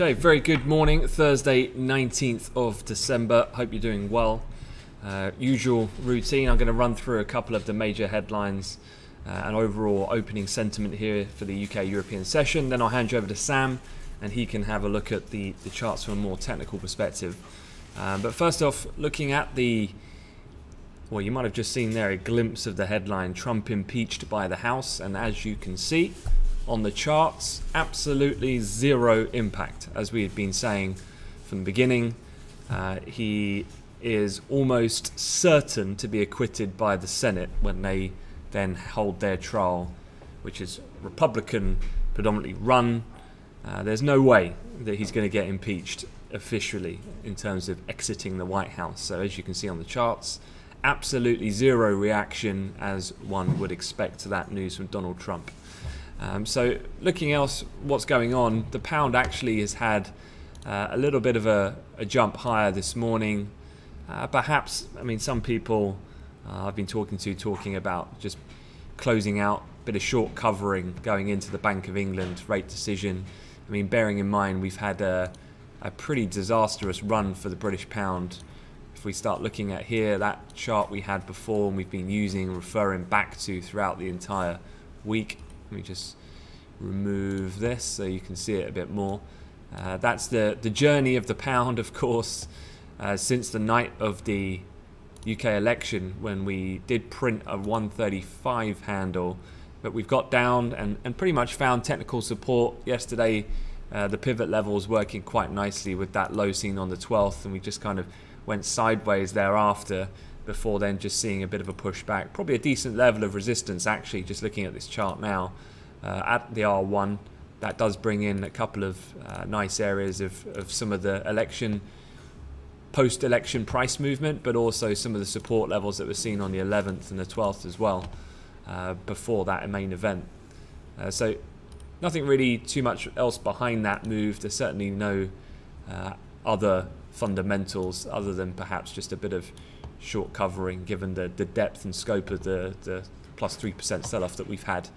Okay, very good morning, Thursday 19th of December. Hope you're doing well. Usual routine, I'm going to run through a couple of the major headlines and overall opening sentiment here for the UK European session. Then I'll hand you over to Sam and he can have a look at the charts from a more technical perspective. But first off, looking at well, you might have just seen there a glimpse of the headline, Trump impeached by the House, and as you can see on the charts, absolutely zero impact. As we had been saying from the beginning, he is almost certain to be acquitted by the Senate when they then hold their trial, which is Republican predominantly run. There's no way that he's going to get impeached officially in terms of exiting the White House. So as you can see on the charts, absolutely zero reaction as one would expect to that news from Donald Trump. So looking else what's going on, the pound actually has had a little bit of a jump higher this morning. Perhaps, I mean, some people I've been talking about just closing out a bit of short covering going into the Bank of England rate decision. I mean, bearing in mind we've had a pretty disastrous run for the British pound. If we start looking at here, that chart we had before and we've been using, referring back to throughout the entire week. Let me just remove this so you can see it a bit more. That's the journey of the pound, of course, since the night of the UK election when we did print a 135 handle, but we've got down and pretty much found technical support yesterday. The pivot levels working quite nicely with that low seen on the 12th, and we just kind of went sideways thereafter before then just seeing a bit of a pushback. Probably a decent level of resistance actually, just looking at this chart now at the R1. That does bring in a couple of nice areas of some of the post-election price movement, but also some of the support levels that were seen on the 11th and the 12th as well before that main event. So nothing really too much else behind that move. There's certainly no other fundamentals other than perhaps just a bit of short covering given the depth and scope of the plus 3% sell-off that we've had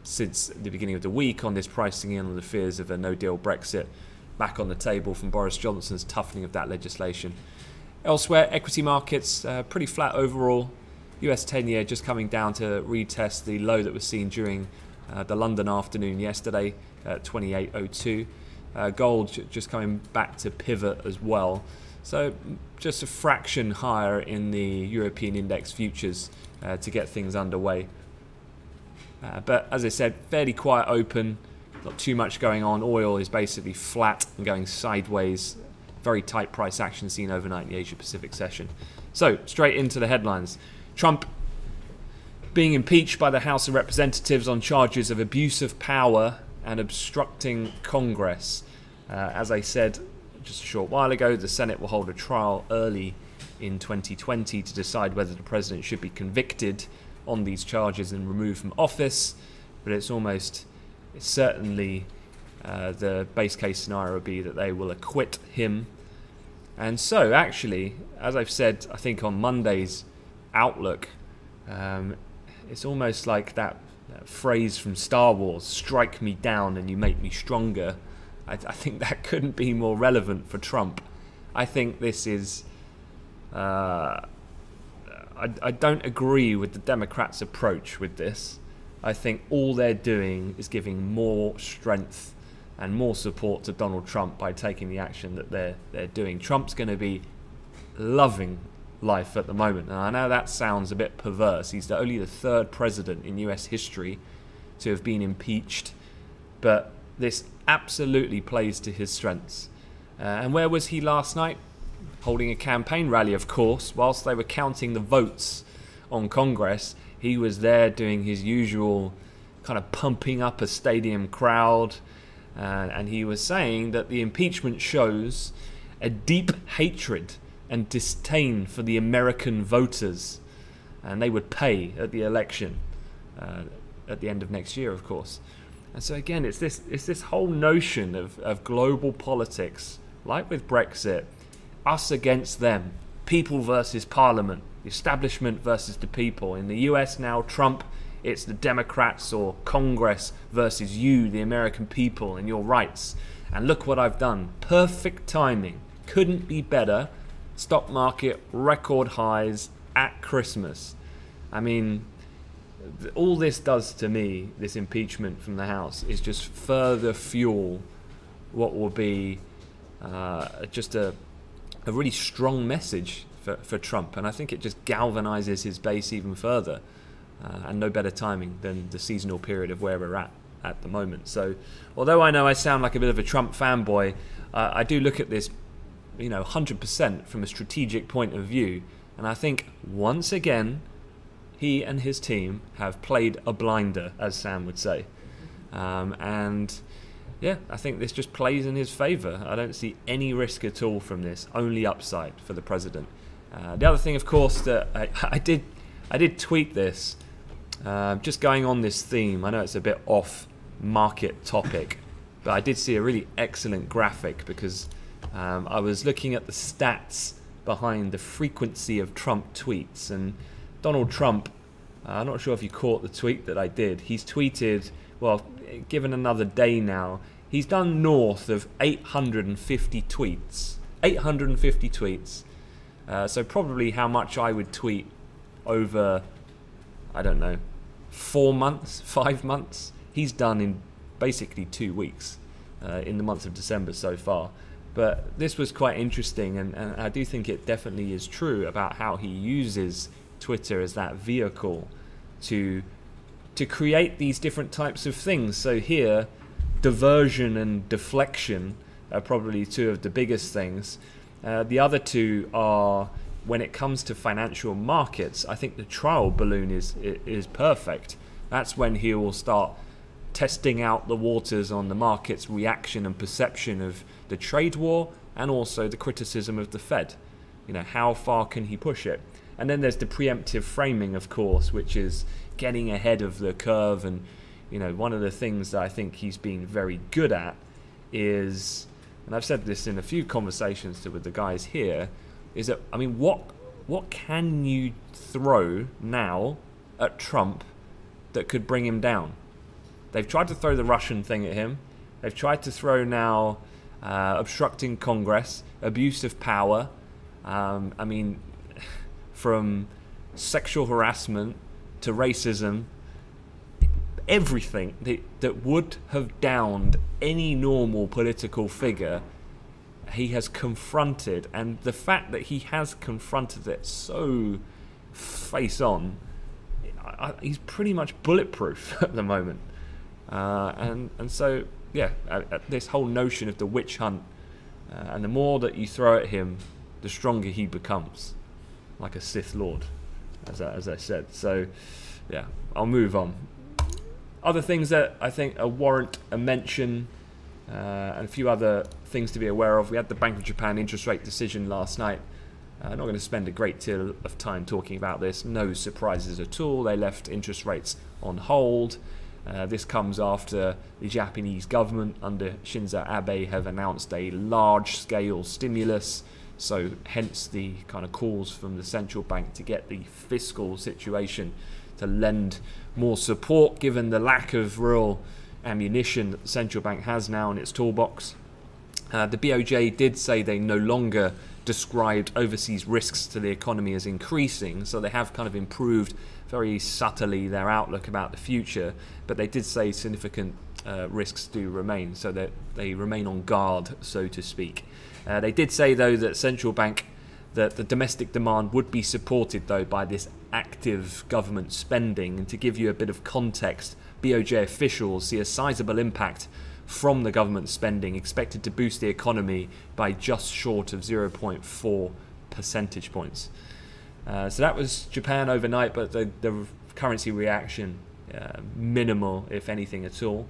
since the beginning of the week on this pricing in on the fears of a no-deal Brexit back on the table from Boris Johnson's toughening of that legislation. Elsewhere, equity markets pretty flat overall. US 10-year just coming down to retest the low that was seen during the London afternoon yesterday at 28.02. Gold just coming back to pivot as well. So just a fraction higher in the European index futures to get things underway. But as I said, fairly quiet open, not too much going on. Oil is basically flat and going sideways. Very tight price action seen overnight in the Asia Pacific session. So straight into the headlines. Trump being impeached by the House of Representatives on charges of abuse of power and obstructing Congress. As I said just a short while ago, the Senate will hold a trial early in 2020 to decide whether the president should be convicted on these charges and removed from office. But it's certainly the base case scenario would be that they will acquit him. And so actually, as I've said, I think on Monday's Outlook, it's almost like that phrase from Star Wars, strike me down and you make me stronger. I think that couldn't be more relevant for Trump. I think this is I don't agree with the Democrats' approach with this. I think all they're doing is giving more strength and more support to Donald Trump by taking the action that they're doing. Trump's going to be loving life at the moment, and I know that sounds a bit perverse. He's only the third president in US history to have been impeached, but this absolutely plays to his strengths. And where was he last night? Holding a campaign rally, of course, whilst they were counting the votes on Congress. He was there doing his usual kind of pumping up a stadium crowd, and he was saying that the impeachment shows a deep hatred and disdain for the American voters, and they would pay at the election at the end of next year, of course. And so again, it's this whole notion of global politics, like with Brexit, us against them, people versus parliament, the establishment versus the people. In the US now, Trump, it's the Democrats or Congress versus you, the American people, and your rights. And look what I've done. Perfect timing. Couldn't be better. Stock market record highs at Christmas. I mean, all this does to me, this impeachment from the House, is just further fuel what will be just a really strong message for Trump. And I think it just galvanizes his base even further. And no better timing than the seasonal period of where we're at the moment. So although I know I sound like a bit of a Trump fanboy, I do look at this 100% from a strategic point of view. And I think once again, he and his team have played a blinder, as Sam would say. And yeah, I think this just plays in his favour. I don't see any risk at all from this, only upside for the president. The other thing, of course, that I did tweet this, just going on this theme. I know it's a bit off market topic, but I did see a really excellent graphic because I was looking at the stats behind the frequency of Trump tweets. And Donald Trump, I'm not sure if you caught the tweet that I did. He's tweeted, well, given another day now, he's done north of 850 tweets. 850 tweets. So probably how much I would tweet over, I don't know, 4 months, 5 months. He's done in basically 2 weeks in the month of December so far. But this was quite interesting, and I do think it definitely is true about how he uses Twitter as that vehicle to create these different types of things. So here, diversion and deflection are probably two of the biggest things. The other two are, when it comes to financial markets, I think the trial balloon is perfect. That's when he will start testing out the waters on the market's reaction and perception of the trade war and also the criticism of the Fed. How far can he push it? And then there's the preemptive framing, of course, which is getting ahead of the curve. And one of the things that I think he's been very good at is, and I've said this in a few conversations with the guys here, is that, I mean, what can you throw now at Trump that could bring him down? They've tried to throw the Russian thing at him. They've tried to throw now obstructing Congress, abuse of power. I mean, from sexual harassment to racism, everything that would have downed any normal political figure, he has confronted. And the fact that he has confronted it so face on, he's pretty much bulletproof at the moment. And so, yeah, this whole notion of the witch hunt, and the more that you throw at him, the stronger he becomes, like a Sith Lord, as I said. So, yeah, I'll move on. Other things that I think warrant a mention, and a few other things to be aware of. We had the Bank of Japan interest rate decision last night. I'm not going to spend a great deal of time talking about this. No surprises at all. They left interest rates on hold. This comes after the Japanese government under Shinzo Abe have announced a large-scale stimulus, so hence the kind of calls from the central bank to get the fiscal situation to lend more support, given the lack of real ammunition that the central bank has now in its toolbox. The BOJ did say they no longer described overseas risks to the economy as increasing, so they have kind of improved very subtly their outlook about the future, but they did say significant risks do remain, so that they remain on guard, so to speak. They did say, though, that central bank, that the domestic demand would be supported, though, by this active government spending. And to give you a bit of context, BOJ officials see a sizable impact from the government spending, expected to boost the economy by just short of 0.4 percentage points. So that was Japan overnight, but the currency reaction, minimal, if anything at all.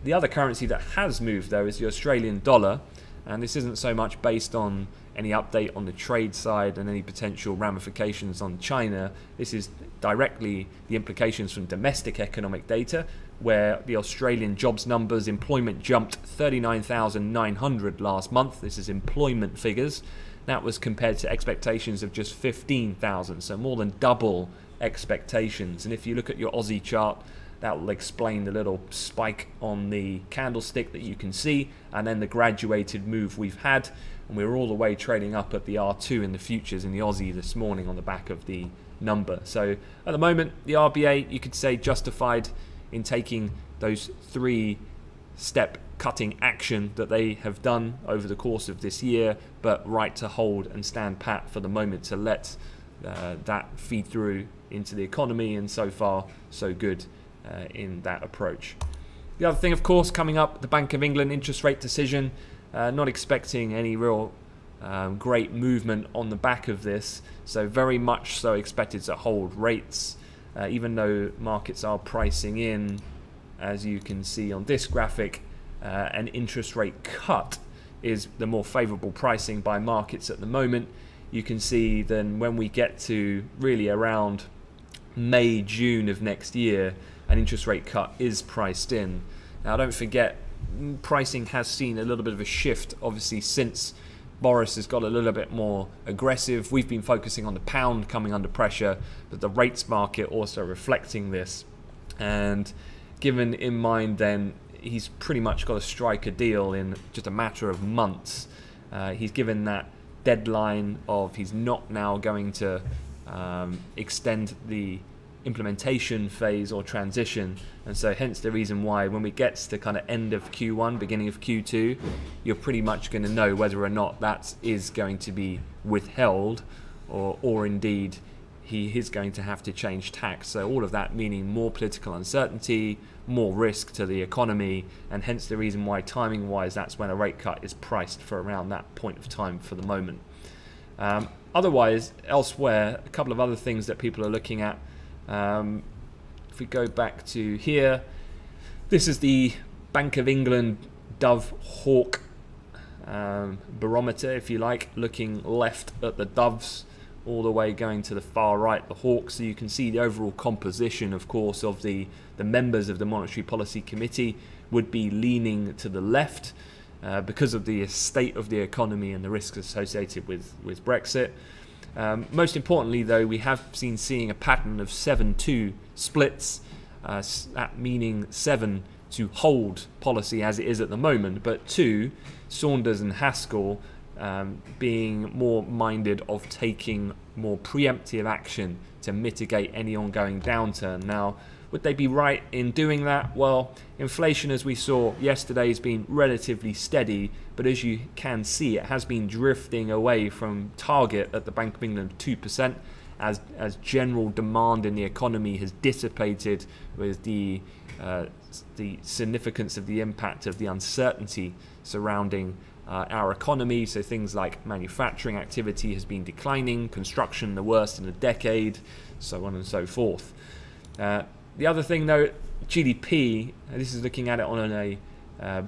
The other currency that has moved, though, is the Australian dollar. And this isn't so much based on any update on the trade side and any potential ramifications on China. This is directly the implications from domestic economic data, where the Australian jobs numbers, employment jumped 39,900 last month. This is employment figures. That was compared to expectations of just 15,000, so more than double expectations. And if you look at your Aussie chart, That will explain the little spike on the candlestick that you can see, and then the graduated move we've had. And we're all the way trading up at the R2 in the futures in the Aussie this morning on the back of the number. So at the moment, the RBA, you could say, justified in taking those 3-step cutting action that they have done over the course of this year, but right to hold and stand pat for the moment to let that feed through into the economy, and so far so good in that approach. The other thing, of course, coming up, the Bank of England interest rate decision. Not expecting any real great movement on the back of this, so very much so expected to hold rates, even though markets are pricing in, as you can see on this graphic, an interest rate cut is the more favourable pricing by markets at the moment. You can see then when we get to really around May, June of next year, an interest rate cut is priced in. Now don't forget, pricing has seen a little bit of a shift, obviously, since Boris has got a little bit more aggressive. We've been focusing on the pound coming under pressure, but the rates market also reflecting this. And given in mind then, he's pretty much got to strike a deal in just a matter of months. He's given that deadline of he's not now going to extend the implementation phase or transition, and so hence the reason why when we get to kind of end of Q1, beginning of Q2, you're pretty much going to know whether or not that is going to be withheld, or indeed he is going to have to change tack. So all of that meaning more political uncertainty, more risk to the economy, and hence the reason why timing wise that's when a rate cut is priced for around that point of time for the moment. Otherwise, elsewhere, a couple of other things that people are looking at. If we go back to here, this is the Bank of England Dove Hawk barometer, if you like, looking left at the doves, all the way going to the far right, the hawks. So you can see the overall composition, of course, of the members of the Monetary Policy Committee would be leaning to the left because of the state of the economy and the risks associated with Brexit. Most importantly, though, we have been seeing a pattern of 7-2 splits, that meaning 7 to hold policy as it is at the moment, but 2, Saunders and Haskell, being more minded of taking more preemptive action to mitigate any ongoing downturn. Now, would they be right in doing that? Well, inflation, as we saw yesterday, has been relatively steady, but as you can see, it has been drifting away from target at the Bank of England of 2%, as general demand in the economy has dissipated with the significance of the impact of the uncertainty surrounding our economy. So things like manufacturing activity has been declining, construction the worst in a decade, so on and so forth. The other thing, though, GDP, this is looking at it on a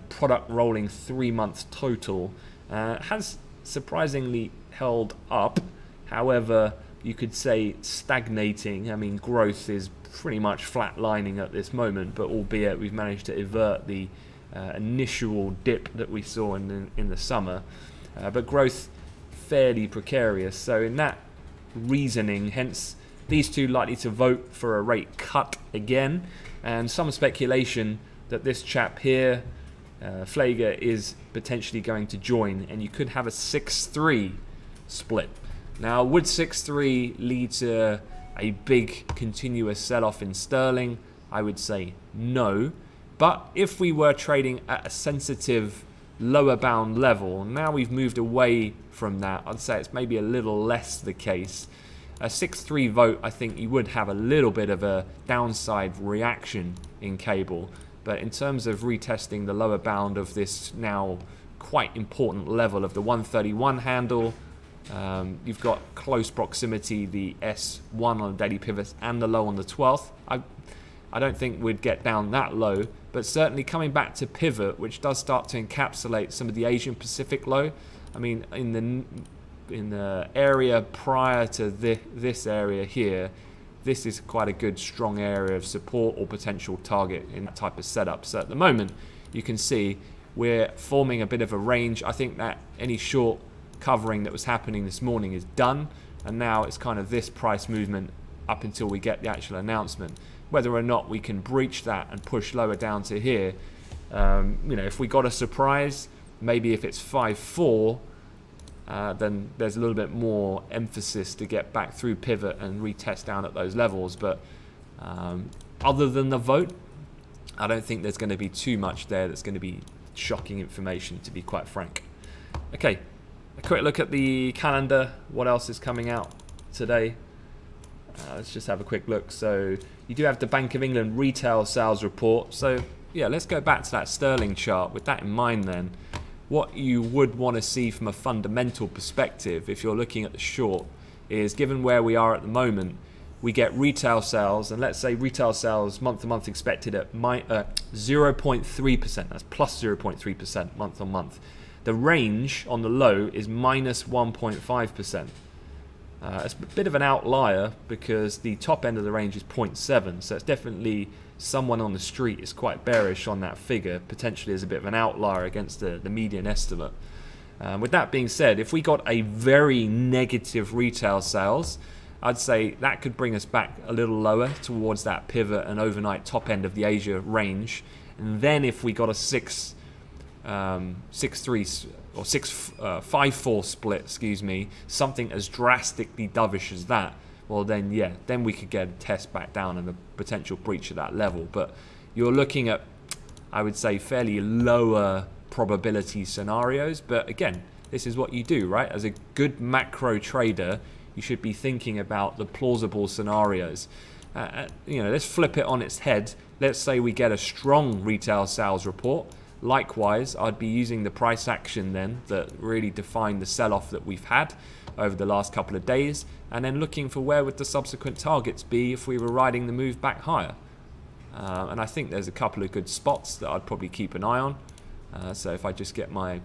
product rolling 3-month total, has surprisingly held up. However, you could say stagnating. I mean, growth is pretty much flatlining at this moment, but albeit we've managed to avert the initial dip that we saw in the summer. But growth fairly precarious. So in that reasoning, hence these two likely to vote for a rate cut again, and some speculation that this chap here, Flager, is potentially going to join, and you could have a 6-3 split. Now, would 6-3 lead to a big continuous sell-off in sterling? I would say no. But if we were trading at a sensitive lower bound level, now we've moved away from that, I'd say it's maybe a little less the case. A 6-3 vote, I think you would have a little bit of a downside reaction in cable. But in terms of retesting the lower bound of this now quite important level of the 131 handle, you've got close proximity, the S1 on the daily pivots and the low on the 12th. I don't think we'd get down that low, but certainly coming back to pivot, which does start to encapsulate some of the Asian Pacific low. I mean, in the area prior to this area here, this is quite a good strong area of support or potential target in that type of setup. So at the moment, you can see we're forming a bit of a range. I think that any short covering that was happening this morning is done, and now it's kind of this price movement up until we get the actual announcement. whether or not we can breach that and push lower down to here. If we got a surprise, maybe if it's 5-4, then there's a little bit more emphasis to get back through pivot and retest down at those levels. But other than the vote, I don't think there's going to be too much there that's going to be shocking information, to be quite frank. Okay, a quick look at the calendar. What else is coming out today? Let's just have a quick look. So you do have the Bank of England retail sales report. So yeah, let's go back to that sterling chart. With that in mind then, what you would want to see from a fundamental perspective, if you're looking at the short, is given where we are at the moment, we get retail sales, and let's say retail sales month to month expected at 0.3%. That's plus 0.3% month on month. The range on the low is minus 1.5%. It's a bit of an outlier because the top end of the range is 0.7, so it's definitely someone on the street is quite bearish on that figure, potentially as a bit of an outlier against the median estimate. With that being said, if we got a very negative retail sales, I'd say that could bring us back a little lower towards that pivot and overnight top end of the Asia range. And then if we got a 6-3 or 5-4 split, excuse me, something as drastically dovish as that, well then yeah, then we could get a test back down and a potential breach of that level. But you're looking at, I would say, fairly lower probability scenarios. But again, this is what you do, right? As a good macro trader, you should be thinking about the plausible scenarios. Let's flip it on its head. Let's say we get a strong retail sales report. Likewise, I'd be using the price action then that really defined the sell-off that we've had over the last couple of days, and then looking for where would the subsequent targets be if we were riding the move back higher. And I think there's a couple of good spots that I'd probably keep an eye on. So if I just get my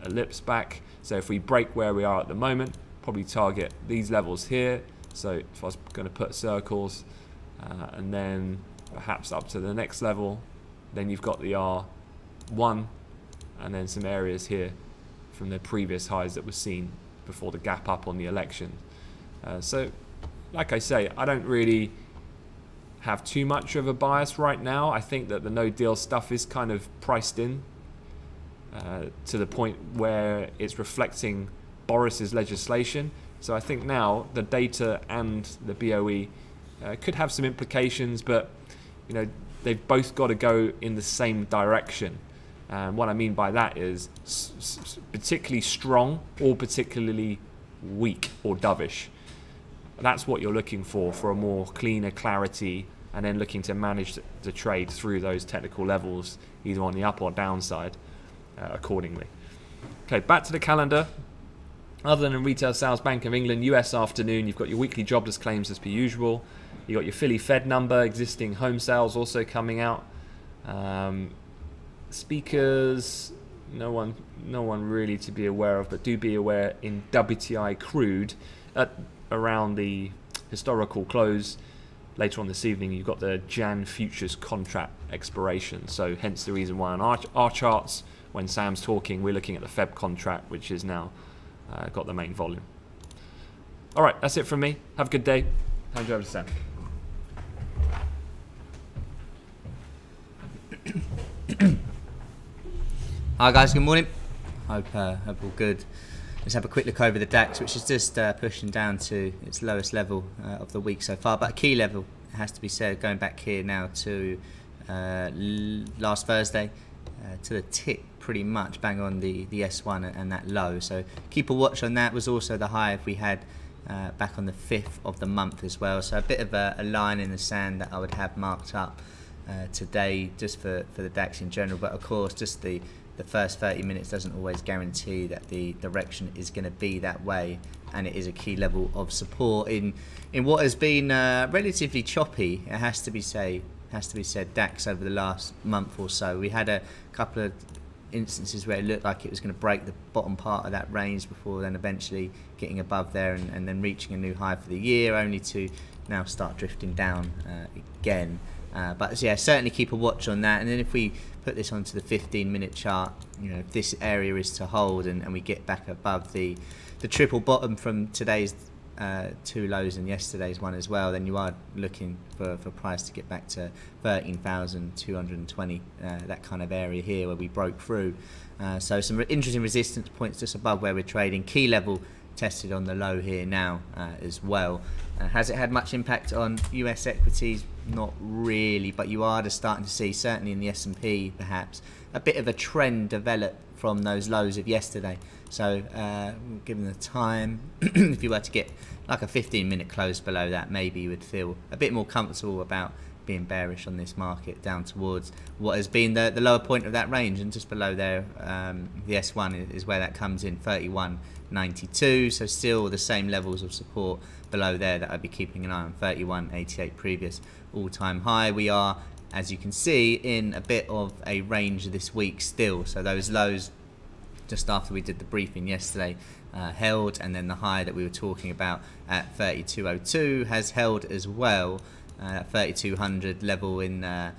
ellipse back, so if we break where we are at the moment, probably target these levels here. So if I was going to put circles, and then perhaps up to the next level, then you've got the R1, and then some areas here from the previous highs that were seen before the gap up on the election. So like I say, I don't really have too much of a bias right now. I think that the no deal stuff is kind of priced in to the point where it's reflecting Boris's legislation. So I think now the data and the BOE could have some implications, but they've both got to go in the same direction. And what I mean by that is particularly strong or particularly weak or dovish. That's what you're looking for a more cleaner clarity, and then looking to manage the trade through those technical levels, either on the up or downside accordingly. Okay, back to the calendar. Other than retail sales, Bank of England, US afternoon, you've got your weekly jobless claims as per usual. You've got your Philly Fed number, existing home sales also coming out. Speakers, no one really to be aware of, but do be aware in WTI crude at around the historical close. Later on this evening, you've got the Jan futures contract expiration. So hence the reason why on our charts, when Sam's talking, we're looking at the Feb contract, which is now got the main volume. All right, that's it from me. Have a good day. Hand you over to Sam. Hi guys, good morning. Hope all good. Let's have a quick look over the DAX, which is just pushing down to its lowest level of the week so far, but a key level, it has to be said, going back here now to last Thursday, to the tick pretty much bang on the S1 and that low. So keep a watch on that. Was also the high if we had back on the 5th of the month as well. So a bit of a line in the sand that I would have marked up today just for the DAX in general. But of course, just the first 30 minutes doesn't always guarantee that the direction is going to be that way, and it is a key level of support in what has been relatively choppy, it has to be said, DAX over the last month or so. We had a couple of instances where it looked like it was going to break the bottom part of that range before then eventually getting above there and then reaching a new high for the year, only to now start drifting down again. But yeah, certainly keep a watch on that. And then if we put this onto the 15-minute chart, if this area is to hold and we get back above the triple bottom from today's two lows in yesterday's one as well, then you are looking for price to get back to 13,220, that kind of area here where we broke through. So some interesting resistance points just above where we're trading. Key level tested on the low here now as well. Has it had much impact on US equities? Not really, but you are just starting to see, certainly in the S&P perhaps, a bit of a trend develop from those lows of yesterday. So given the time, if you were to get like a 15-minute close below that, maybe you would feel a bit more comfortable about being bearish on this market down towards what has been the lower point of that range, and just below there the S1 is where that comes in, 31.92. So still the same levels of support below there that I'd be keeping an eye on. 31.88 previous all-time high. We are, as you can see, in a bit of a range this week still. So those lows just after we did the briefing yesterday held, and then the high that we were talking about at 32.02 has held as well. 3,200 level in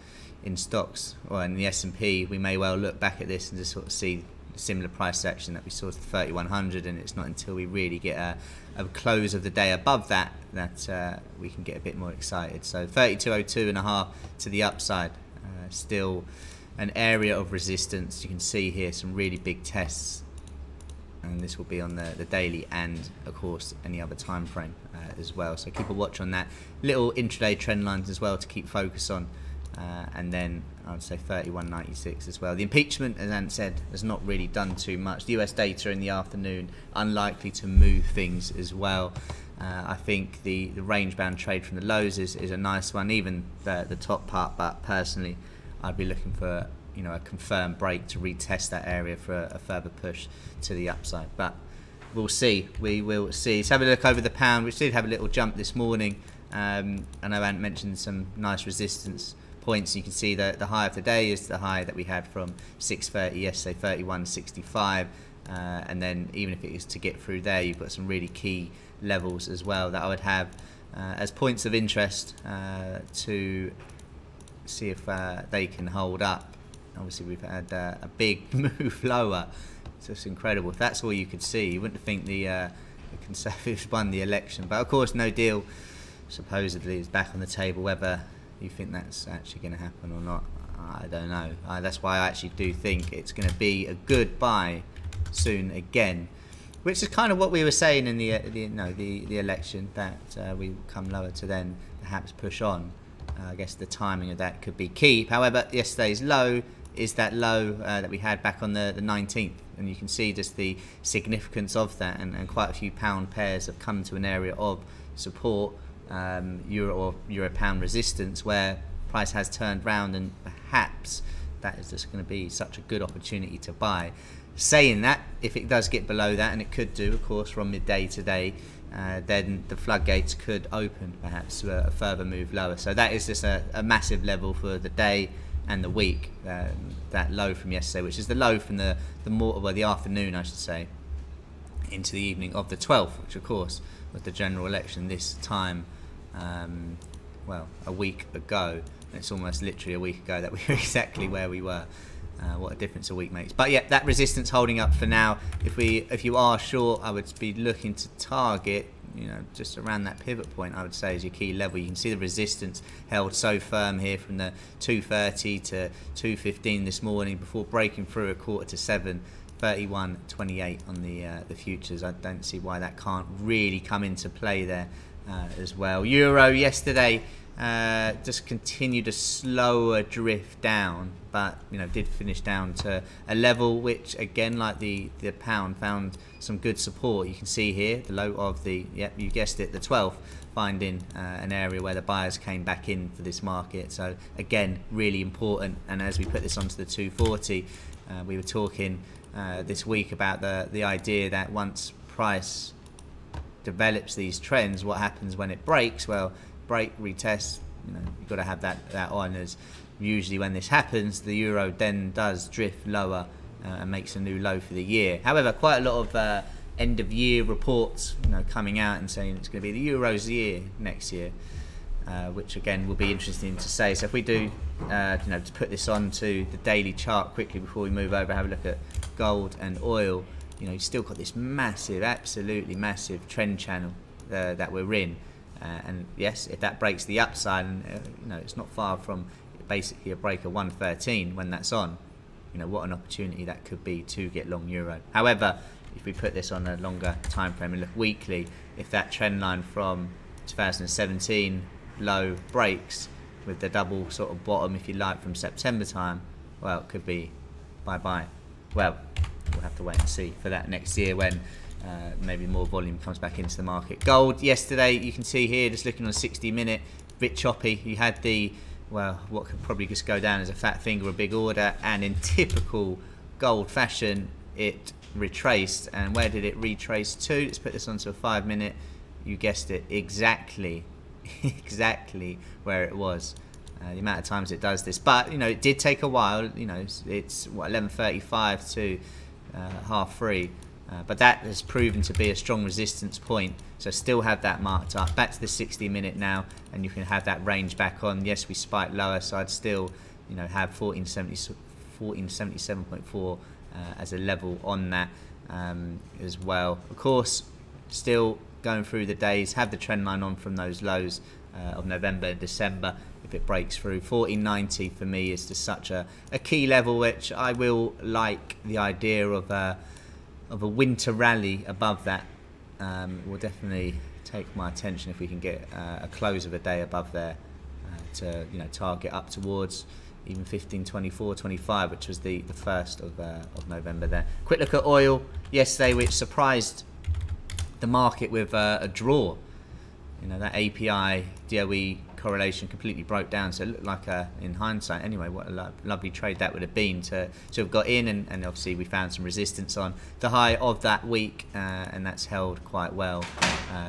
stocks, or in the S&P. We may well look back at this and just sort of see similar price action that we saw to 3,100, and it's not until we really get a close of the day above that that we can get a bit more excited. So 32.02 and a half to the upside, still an area of resistance. You can see here some really big tests, and this will be on the daily and of course any other time frame as well. So keep a watch on that. Little intraday trend lines as well to keep focus on, and then I would say 31.96 as well. The impeachment, as Ant said, has not really done too much. The US data in the afternoon unlikely to move things as well. I think the range bound trade from the lows is a nice one, even the top part, but personally I'd be looking for a confirmed break to retest that area for a further push to the upside. But we'll see. We will see. Let's have a look over the pound, which did have a little jump this morning. I know Ant mentioned some nice resistance points. You can see that the high of the day is the high that we had from 6:30 yesterday, 31.65, and then even if it is to get through there, you've got some really key levels as well that I would have as points of interest to see if they can hold up. Obviously we've had a big move lower. It's just incredible. If that's all you could see, you wouldn't think the Conservatives won the election. But of course no deal supposedly is back on the table. Whether you think that's actually going to happen or not, I don't know. That's why I actually do think it's going to be a good buy soon again, which is kind of what we were saying in the election, that we will come lower to then perhaps push on. I guess the timing of that could be key. However, yesterday's low is that low that we had back on the 19th, and you can see just the significance of that, and quite a few pound pairs have come to an area of support, euro pound resistance, where price has turned round, and perhaps that is just going to be such a good opportunity to buy. Saying that, if it does get below that, and it could do of course from midday today, then the floodgates could open perhaps to a further move lower. So that is just a massive level for the day and the week, that low from yesterday, which is the low from the afternoon, I should say, into the evening of the 12th, which of course was the general election this time, well, a week ago. It's almost literally a week ago that we were exactly where we were. What a difference a week makes. But yeah, that resistance holding up for now. If you are short, I would be looking to target, just around that pivot point, I would say, is your key level. You can see the resistance held so firm here from the 2:30 to 2:15 this morning before breaking through at 6:45. 31.28 on the futures. I don't see why that can't really come into play there as well. Euro yesterday just continued a slower drift down, but did finish down to a level which, again, like the pound, found some good support. You can see here the low of the, yep, you guessed it, the 12th, finding an area where the buyers came back in for this market. So again, really important. And as we put this onto the 240, we were talking this week about the idea that once price develops these trends, what happens when it breaks? Well, break, retest, you've got to have that on, as usually when this happens, the euro then does drift lower and makes a new low for the year. However, quite a lot of end of year reports coming out and saying it's going to be the euro's year next year, which again will be interesting to say. So if we do to put this onto the daily chart quickly before we move over, have a look at gold and oil. You've still got this massive, absolutely massive trend channel that we're in. And yes, if that breaks the upside, and it's not far from basically a break of 113 when that's on, what an opportunity that could be to get long euro. However, if we put this on a longer time frame and look weekly, if that trend line from 2017 low breaks with the double sort of bottom, if you like, from September time, well, it could be bye-bye. Well, we'll have to wait and see for that next year when maybe more volume comes back into the market. Gold yesterday, you can see here, just looking on a 60-minute, bit choppy. You had what could probably just go down as a fat finger, a big order, and in typical gold fashion, it retraced. And where did it retrace to? Let's put this onto a 5-minute. You guessed it, exactly where it was. The amount of times it does this, but it did take a while. It's 11:35 to 3:30. But that has proven to be a strong resistance point, so still have that marked up. Back to the 60-minute now, and you can have that range back on. Yes, we spiked lower, so I'd still have 1477.4 as a level on that as well. Of course, still going through the days, have the trend line on from those lows of November and December. If it breaks through 1490 for me is just such a key level, which I will like the idea of a winter rally above that. Will definitely take my attention if we can get a close of a day above there to target up towards even 1524.25, which was the 1st of November there. Quick look at oil yesterday, which surprised the market with a draw. That API DOE correlation completely broke down, so it looked like in hindsight anyway, what a lovely trade that would have been to have got in, and obviously we found some resistance on the high of that week, and that's held quite well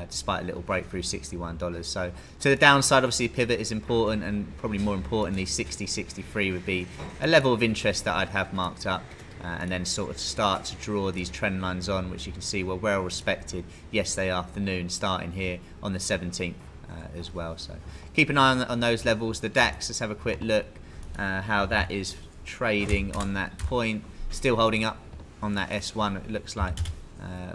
despite a little breakthrough, $61. So to the downside, obviously pivot is important, and probably more importantly 60-63 would be a level of interest that I'd have marked up, and then sort of start to draw these trend lines on, which you can see were well respected yesterday afternoon, starting here on the 17th as well. So keep an eye on those levels. The DAX, let's have a quick look how that is trading on that point. Still holding up on that S1. It looks like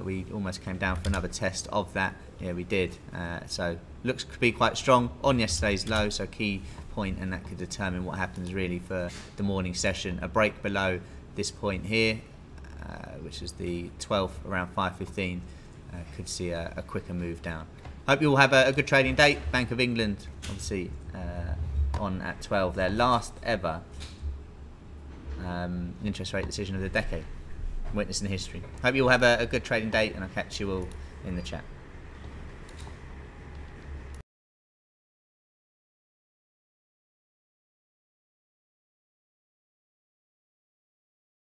we almost came down for another test of that. Yeah, we did. So looks to be quite strong on yesterday's low, so key point, and that could determine what happens really for the morning session. A break below this point here, which is the 12th around 5:15, could see a quicker move down. Hope you all have a good trading day. Bank of England, obviously, on at 12, their last ever interest rate decision of the decade, witnessing history. Hope you all have a good trading day, and I'll catch you all in the chat.